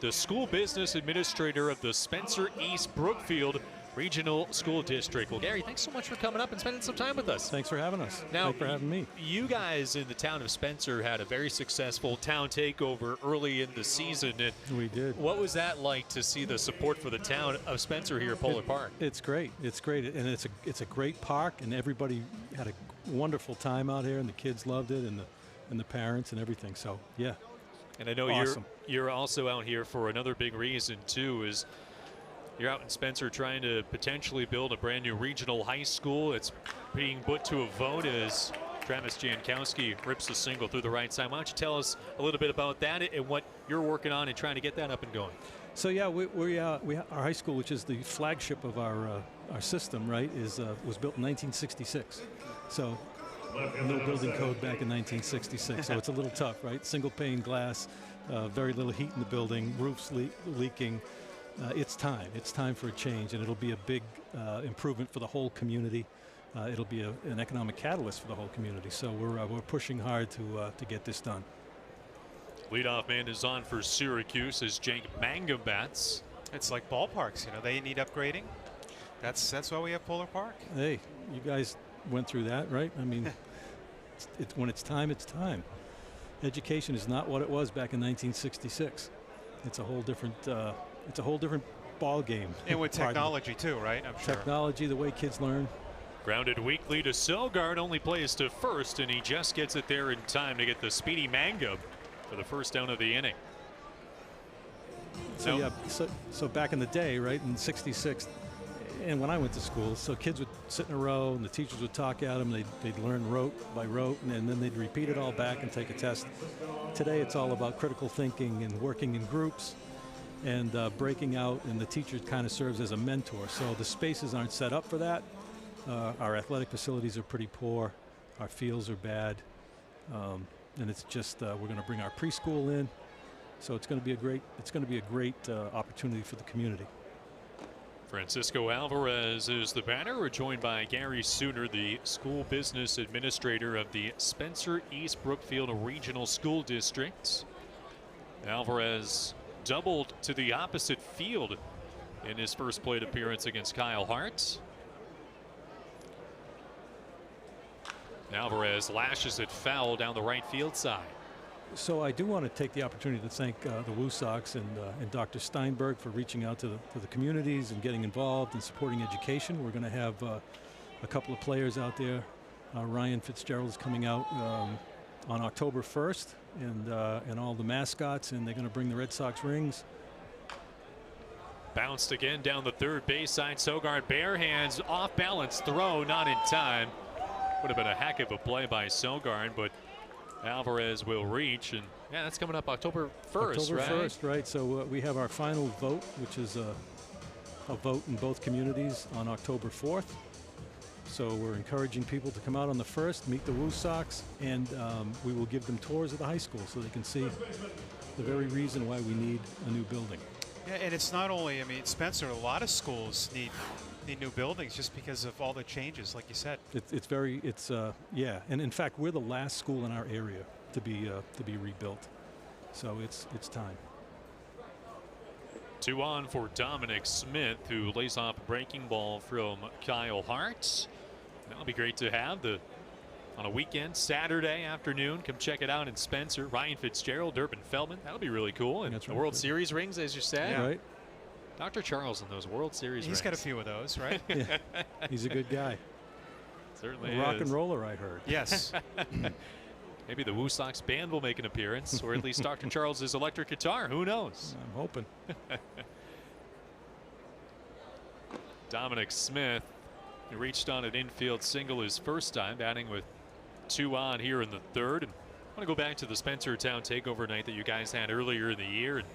the school business administrator of the Spencer East Brookfield Regional School District. Well, Gary, thanks so much for coming up and spending some time with us. Thanks for having us. Now, thanks for having me. You guys in the town of Spencer had a very successful town takeover early in the season. And we did. What was that like to see the support for the town of Spencer here at Polar Park? It's great. It's great, and it's a great park, and everybody had a wonderful time out here, and the kids loved it, and the parents and everything. So yeah. And I know awesome. you're also out here for another big reason too, is you're out in Spencer trying to potentially build a brand new regional high school. It's being put to a vote as Travis Jankowski rips a single through the right side. Why don't you tell us a little bit about that and what you're working on and trying to get that up and going? So yeah, our high school, which is the flagship of our system, right, was built in 1966. So no building code back in 1966. So it's a little tough, right? Single pane glass, very little heat in the building, roofs leaking. It's time. It's time for a change, and it'll be a big improvement for the whole community. It'll be an economic catalyst for the whole community. So we're pushing hard to get this done. Leadoff man is on for Syracuse as Jake Mangum bats. It's like ballparks, you know, they need upgrading. That's why we have Polar Park. Hey, you guys went through that, right? I mean, when it's time, it's time. Education is not what it was back in 1966. It's a whole different. It's a whole different ball game. And with technology too, right? I'm sure. Technology, the way kids learn. Grounded weakly to Selgard, only plays to first, and he just gets it there in time to get the speedy Mangum for the first down of the inning. So yeah, so back in the day, right, in '66, and when I went to school, so kids would sit in a row, and the teachers would talk at them. They'd learn rote by rote, and then they'd repeat it all back and take a test. Today, it's all about critical thinking and working in groups and breaking out, and the teacher kind of serves as a mentor. So the spaces aren't set up for that. Our athletic facilities are pretty poor. Our fields are bad. And it's just we're going to bring our preschool in. So it's going to be a great opportunity for the community. Francisco Alvarez is the batter. We're joined by Gary Suter, the school business administrator of the Spencer East Brookfield Regional School District. Alvarez doubled to the opposite field in his first plate appearance against Kyle Hart. Alvarez lashes it foul down the right field side. So I do want to take the opportunity to thank the WooSox and Dr. Steinberg for reaching out to the communities and getting involved and supporting education. We're going to have a couple of players out there. Ryan Fitzgerald is coming out on October 1st, and all the mascots, and they're going to bring the Red Sox rings. Bounced again down the third base side. Sogard bare hands, off balance throw, not in time. Would have been a heck of a play by Sogard, but Alvarez will reach, and yeah, that's coming up October 1st, October right? 1st, right. So we have our final vote, which is a vote in both communities on October 4th. So we're encouraging people to come out on the 1st, meet the WooSox, and we will give them tours of the high school so they can see the very reason why we need a new building. Yeah, and it's not only, I mean, Spencer, a lot of schools need new buildings just because of all the changes, like you said. Yeah, and in fact, we're the last school in our area to be rebuilt. So it's time. 2 on for Dominic Smith, who lays off a breaking ball from Kyle Hart. That'll be great to have on a weekend, Saturday afternoon. Come check it out in Spencer. Ryan Fitzgerald, Durbin Feldman. That'll be really cool. And that's the right. World Series rings, as you said. Yeah. Right. Dr. Charles and those World Series rings. He's got a few of those, right? Yeah. He's a good guy. Certainly rock and roller, I heard. Yes. Maybe the WooSox band will make an appearance, or at least Dr. Charles's electric guitar. Who knows? I'm hoping. Dominic Smith, he reached on an infield single his first time, batting with 2 on here in the third. And I want to go back to the Spencer Town Takeover night that you guys had earlier in the year. And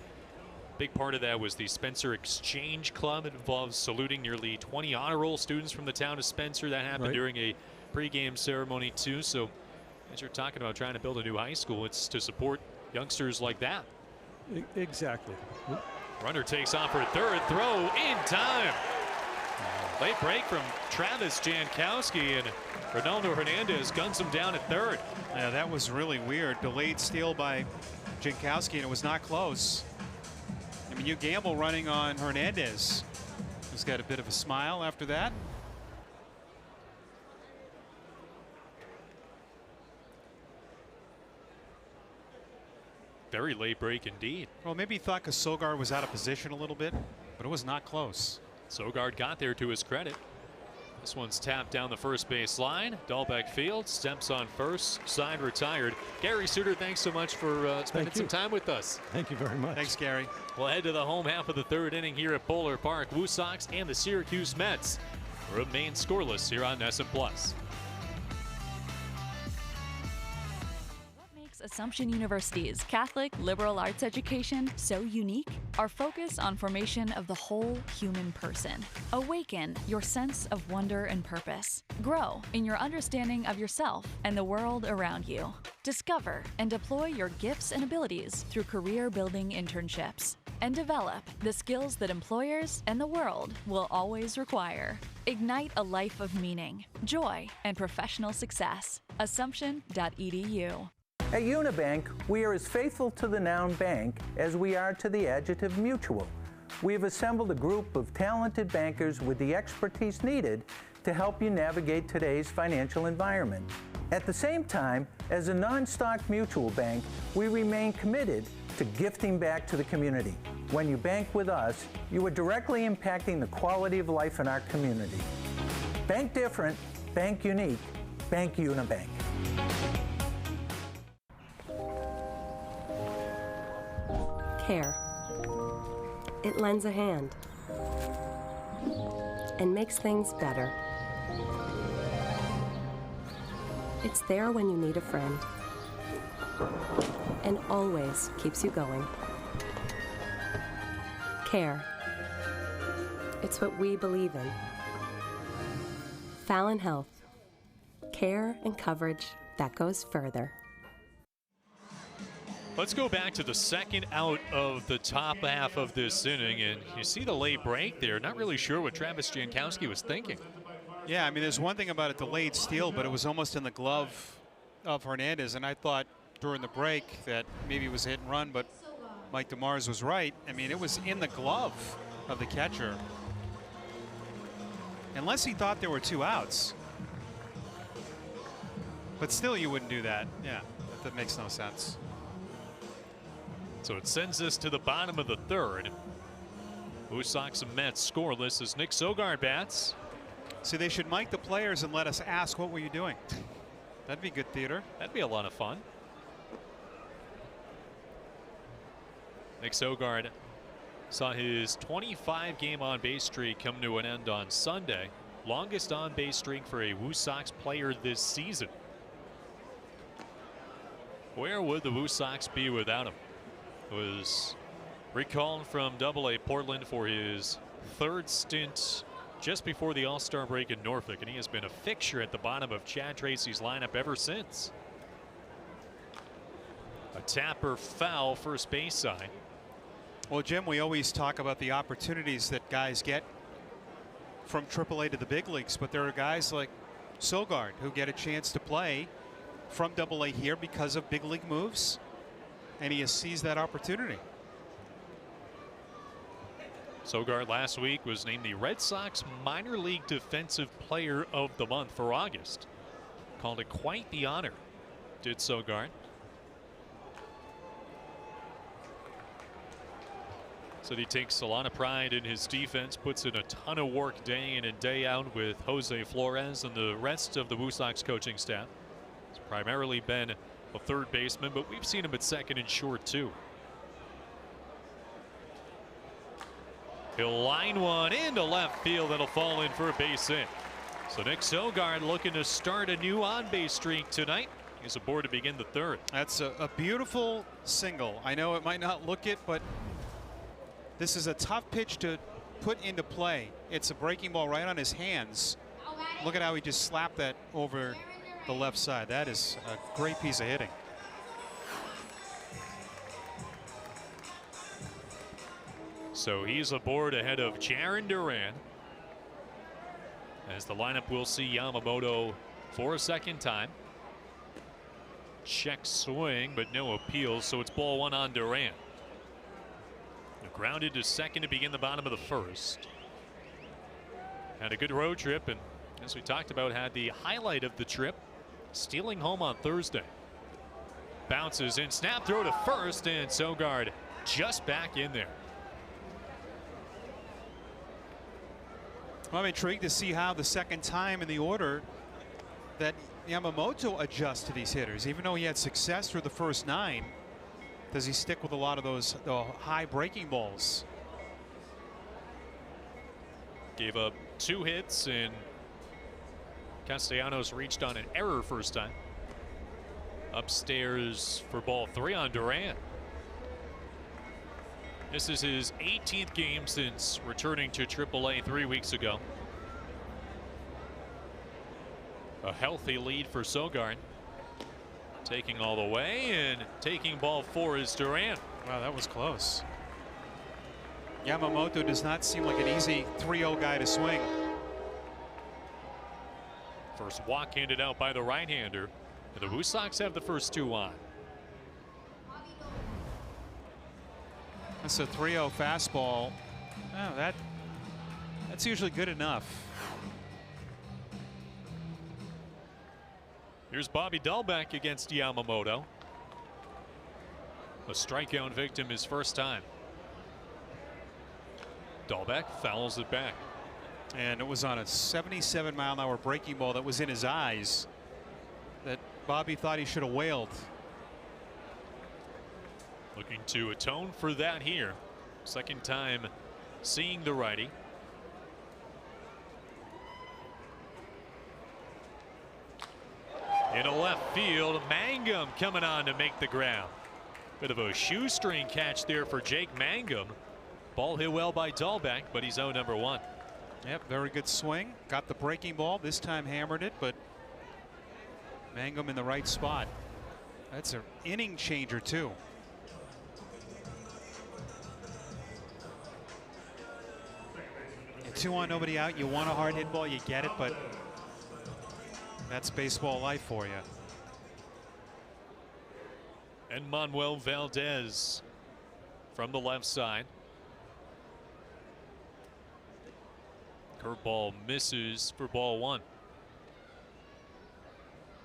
big part of that was the Spencer Exchange Club. It involves saluting nearly 20 honor roll students from the town of Spencer. That happened during a pregame ceremony too. So as you're talking about trying to build a new high school, it's to support youngsters like that. Exactly. Runner takes off for third, throw in time. Late break from Travis Jankowski, and Ronaldo Hernandez guns him down at third. Yeah, that was really weird. Delayed steal by Jankowski, and it was not close. mean, you gamble running on Hernandez, who's got a bit of a smile after that. Very late break indeed. Well, maybe he thought because Sogard was out of position a little bit, but it was not close. Sogard got there to his credit. This one's tapped down the first base line. Dahlbeck field, steps on first, side retired. Gary Suter, thanks so much for spending some time with us. Thank you very much. Thanks, Gary. We'll head to the home half of the third inning here at Bowler Park. WooSox and the Syracuse Mets remain scoreless here on NESN Plus. Assumption University's Catholic liberal arts education so unique? Our focus on formation of the whole human person. Awaken your sense of wonder and purpose. Grow in your understanding of yourself and the world around you. Discover and deploy your gifts and abilities through career-building internships. And develop the skills that employers and the world will always require. Ignite a life of meaning, joy, and professional success. Assumption.edu. At Unibank, we are as faithful to the noun bank as we are to the adjective mutual. We have assembled a group of talented bankers with the expertise needed to help you navigate today's financial environment. At the same time, as a non-stock mutual bank, we remain committed to gifting back to the community. When you bank with us, you are directly impacting the quality of life in our community. Bank different, bank unique, Bank Unibank. Care. It lends a hand and makes things better. It's there when you need a friend and always keeps you going. Care. It's what we believe in. Fallon Health. Care and coverage that goes further. Let's go back to the second out of the top half of this inning, and you see the late break there. Not really sure what Travis Jankowski was thinking. Yeah, I mean, there's one thing about a delayed steal, but it was almost in the glove of Hernandez, and I thought during the break that maybe it was a hit and run, but Mike DeMars was right. I mean, it was in the glove of the catcher. Unless he thought there were two outs. But still, you wouldn't do that. Yeah, that makes no sense. So it sends us to the bottom of the third. WooSox and Mets scoreless as Nick Sogard bats. See, they should mic the players and let us ask, what were you doing? That'd be good theater. That'd be a lot of fun. Nick Sogard saw his 25-game on-base streak come to an end on Sunday. Longest on-base streak for a WooSox player this season. Where would the WooSox be without him? Was recalled from Double-A Portland for his third stint just before the All-Star break in Norfolk, and he has been a fixture at the bottom of Chad Tracy's lineup ever since. A tapper foul first base side. Well, Jim, we always talk about the opportunities that guys get from AAA to the big leagues, but there are guys like Sogard who get a chance to play from Double-A here because of big league moves, and he has seized that opportunity. Sogard last week was named the Red Sox Minor League Defensive Player of the Month for August. Called it quite the honor, did Sogard. Said he takes a lot of pride in his defense, puts in a ton of work day in and day out with Jose Flores and the rest of the WooSox coaching staff. He's primarily been a third baseman, but we've seen him at second and short too. He'll line one into left field. That'll fall in for a base hit. So Nick Sogard looking to start a new on-base streak tonight. He's aboard to begin the third. That's a beautiful single. I know it might not look it, but this is a tough pitch to put into play. It's a breaking ball right on his hands. Look at how he just slapped that over the left side. That is a great piece of hitting. So he's aboard ahead of Jarren Duran. As the lineup will see Yamamoto for a second time. Check swing, but no appeal, so it's ball one on Duran. Grounded to second to begin the bottom of the first. Had a good road trip, and as we talked about, had the highlight of the trip stealing home on Thursday. Bounces in, snap throw to first, and Sogard just back in there. I'm intrigued to see how the second time in the order that Yamamoto adjusts to these hitters. Even though he had success through the first 9, does he stick with a lot of those high breaking balls? Gave up 2 hits, and Castellanos reached on an error first time. Upstairs for ball 3 on Duran. This is his 18th game since returning to AAA 3 weeks ago. A healthy lead for Sogard. Taking all the way, and taking ball 4 is Duran. Wow, that was close. Yamamoto does not seem like an easy 3-0 guy to swing. First walk handed out by the right-hander. The WooSox have the first 2 on. That's a 3-0 fastball. Oh, that's usually good enough. Here's Bobby Dahlbeck against Yamamoto. A strikeout victim his first time. Dahlbeck fouls it back. And it was on a 77-mile-an-hour breaking ball that was in his eyes that Bobby thought he should have wailed. Looking to atone for that here. Second time seeing the righty. In a left field, Mangum coming on to make the ground. Bit of a shoestring catch there for Jake Mangum. Ball hit well by Dahlbeck, but he's out number 1. Yep, very good swing. Got the breaking ball. This time hammered it, but Mangum in the right spot. That's an inning changer, too. And 2 on, nobody out. You want a hard hit ball, you get it, but that's baseball life for you. And Manuel Valdez from the left side. Curveball misses for ball 1.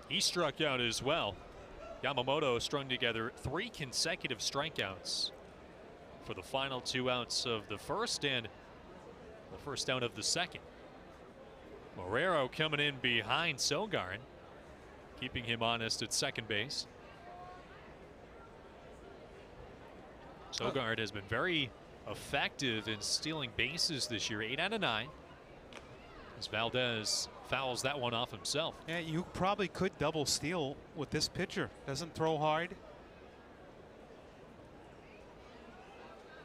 He struck out as well. Yamamoto strung together 3 consecutive strikeouts for the final 2 outs of the first and the first out of the second. Marrero coming in behind Sogard, keeping him honest at second base. Sogard has been very effective in stealing bases this year, 8 out of 9. As Valdez fouls that one off himself. Yeah, you probably could double steal with this pitcher. Doesn't throw hard.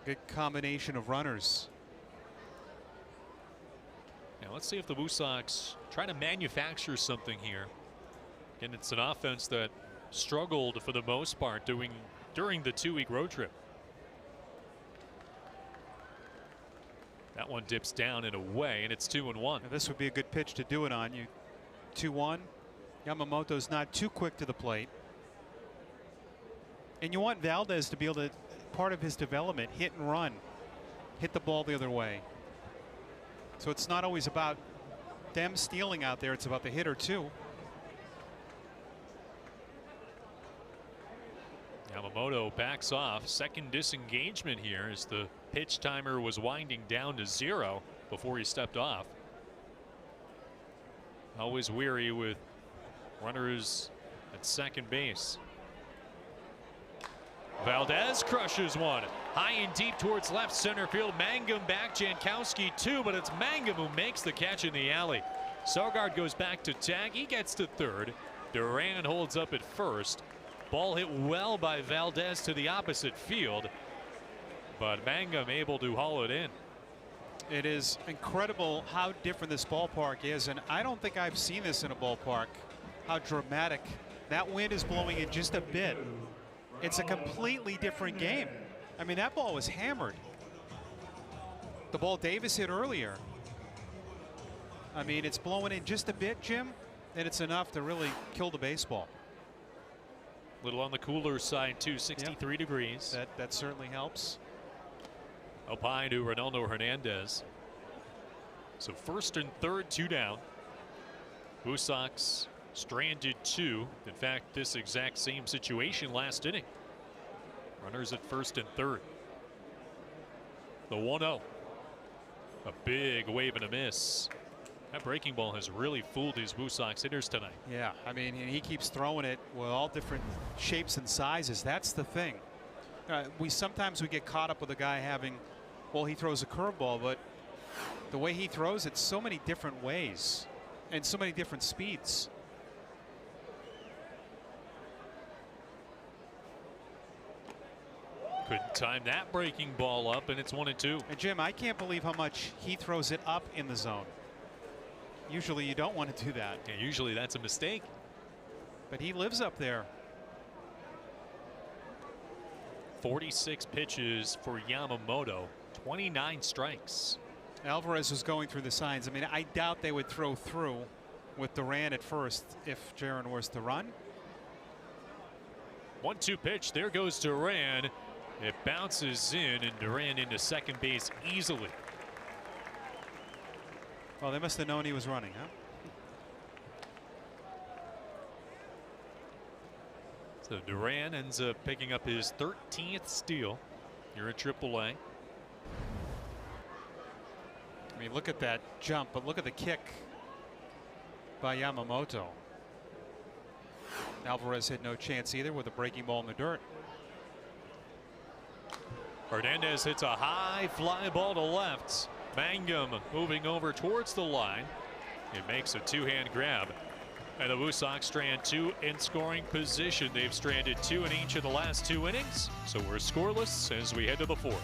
Good combination of runners. Now let's see if the WooSox try to manufacture something here. And it's an offense that struggled for the most part during the 2-week road trip. That one dips down and away, and it's 2-1. Now this would be a good pitch to do it on. You 2-1. Yamamoto's not too quick to the plate. And you want Valdez to be able to, part of his development, hit and run. Hit the ball the other way. So it's not always about them stealing out there. It's about the hitter, too. Yamamoto backs off. Second disengagement here as the pitch timer was winding down to 0 before he stepped off. Always weary with runners at second base. Valdez crushes one high and deep towards left center field. Mangum back, Jankowski 2, but it's Mangum who makes the catch in the alley. Sogard goes back to tag. He gets to third. Duran holds up at first. Ball hit well by Valdez to the opposite field, but Mangum able to haul it in. It is incredible how different this ballpark is, and I don't think I've seen this in a ballpark, how dramatic. That wind is blowing in just a bit. It's a completely different game. I mean, that ball was hammered. The ball Davis hit earlier. I mean, it's blowing in just a bit, Jim, and it's enough to really kill the baseball. A little on the cooler side too, 63 degrees. That certainly helps. Up high to Ronaldo Hernandez. So first and third, 2 down. WooSox stranded 2. In fact, this exact same situation last inning. Runners at first and third. The 1-0. A big wave and a miss. That breaking ball has really fooled these WooSox hitters tonight. Yeah, I mean, and he keeps throwing it with all different shapes and sizes. That's the thing. Sometimes we get caught up with a guy having, well, he throws a curveball, but the way he throws it so many different ways and so many different speeds. Couldn't time that breaking ball up, and it's 1-2. And Jim, I can't believe how much he throws it up in the zone. Usually you don't want to do that. Yeah, usually that's a mistake. But he lives up there. 46 pitches for Yamamoto, 29 strikes. Alvarez was going through the signs. I mean, I doubt they would throw through with Duran at first if Jaron was to run. 1-2 pitch. There goes Duran. It bounces in, and Duran into second base easily. Well, they must have known he was running, huh? So Duran ends up picking up his 13th steal here at AAA. I mean, look at that jump, but look at the kick by Yamamoto. Alvarez had no chance either with a breaking ball in the dirt. Hernandez hits a high fly ball to left. Mangum moving over towards the line. It makes a two-hand grab. And the WooSox strand 2 in scoring position. They've stranded 2 in each of the last 2 innings. So we're scoreless as we head to the 4th.